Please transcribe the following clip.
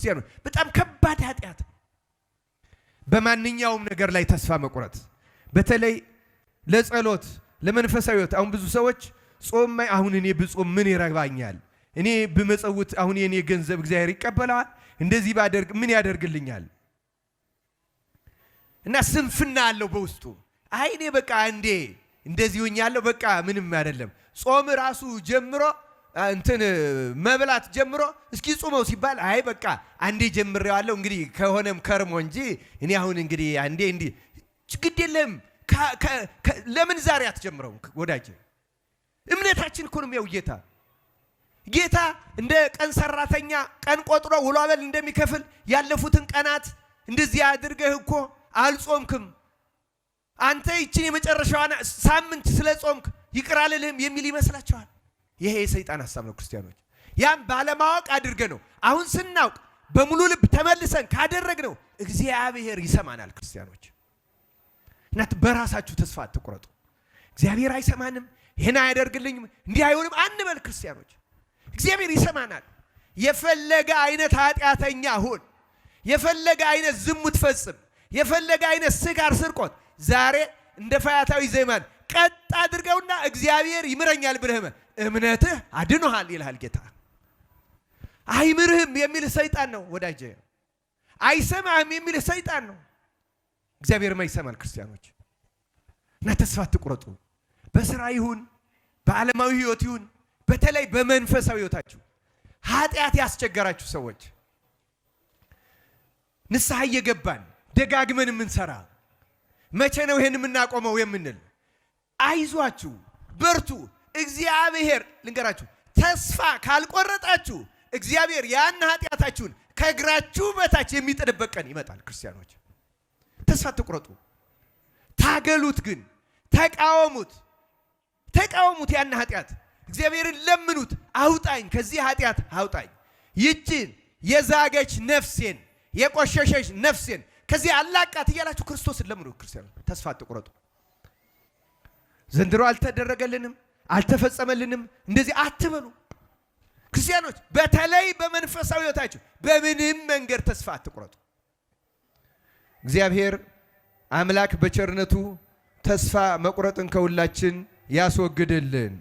ክርስቲያኖች በጣም ከባድ ኃጢአት በማንኛውም ነገር ላይ ተስፋ መቁረጥ በተለይ ለጸሎት ለመንፈሳዊት አሁን ብዙ ሰዎች ጾም አሁን እኔ ብጾም ምን ይረባኛል እኔ በመጸውት አሁን የኔ ገንዘብ እግዚአብሔር ይቀበላል እንደዚህ ባደርግ ምን ያደርግልኛል እና ስንፍና አለው በውስጡ አይ እኔ በቃ አንዴ እንደዚህ ሆኛለሁ በቃ ምንም አይደለም ጾም ራሱ ጀምሮ እንትን መብላት ጀምሮ እስኪ ጾመው ሲባል አይ በቃ አንዴ ጀምሬዋለሁ እንግዲህ ከሆነም ከርሞ እንጂ እኔ አሁን እንግዲህ አንዴ እንዲ ግድ የለም ለምን ዛሬ አትጀምረው ወዳጄ እምነታችን እኮ ነው ጌታ እንደ ቀን ሰራተኛ ቀን ቆጥሮ ውሎ አበል እንደሚከፍል ያለፉትን ቀናት እንደዚህ አድርገህ እኮ አልጾምክም አንተ ይችን የመጨረሻዋን ሳምንት ስለጾምክ ይቅራልልህም የሚል ይመስላችኋል ይሄ የሰይጣን ሐሳብ ነው ክርስቲያኖች ያም ባለማወቅ አድርገ ነው አሁን ስናውቅ በሙሉ ልብ ተመልሰን ካደረግነው እግዚአብሔር ይሰማናል ክርስቲያኖች እናት በራሳችሁ ተስፋ አትቁረጡ እግዚአብሔር አይሰማንም ይሄን አያደርግልኝም እንዲህ አይሆንም አንበል ክርስቲያኖች እግዚአብሔር ይሰማናል የፈለገ አይነት ኃጢአተኛ ሁን የፈለገ አይነት ዝሙት ፈጽም የፈለገ አይነት ስካር ስርቆት ዛሬ እንደ ፈያታዊ ዘይማን ቀጥ አድርገውና እግዚአብሔር ይምረኛል ብለህ እምነትህ አድኖሃል ይልሃል ጌታ አይምርህም የሚል ሰይጣን ነው ወዳጄ አይሰማህም የሚል ሰይጣን ነው እግዚአብሔር ማይሰማል ክርስቲያኖች እና ተስፋ አትቁረጡ በስራ ይሁን በዓለማዊ ህይወት ይሁን በተለይ በመንፈሳዊ ህይወታችሁ ኃጢአት ያስቸገራችሁ ሰዎች ንስሐ እየገባን ደጋግመን የምንሰራ መቼ ነው ይሄን የምናቆመው የምንል አይዟችሁ በርቱ እግዚአብሔር ልንገራችሁ ተስፋ ካልቆረጣችሁ እግዚአብሔር ያን ኃጢአታችሁን ከእግራችሁ በታች የሚጥልበት ቀን ይመጣል ክርስቲያኖች ተስፋ አትቁረጡ ታገሉት ግን ተቃወሙት ያን ኃጢአት እግዚአብሔርን ለምኑት አውጣኝ ከዚህ ኃጢአት አውጣኝ ይችን የዛገች ነፍሴን የቆሸሸች ነፍሴን ከዚህ አላቃት እያላችሁ ክርስቶስን ለምኑ ክርስቲያኖች ተስፋ አትቁረጡ ዘንድሮ አልተደረገልንም አልተፈጸመልንም እንደዚህ አትበሉ ክርስቲያኖች በተለይ በመንፈሳዊ ህይወታችሁ በምንም መንገድ ተስፋ አትቁረጡ እግዚአብሔር አምላክ በቸርነቱ ተስፋ መቁረጥን ከሁላችን ያስወግድልን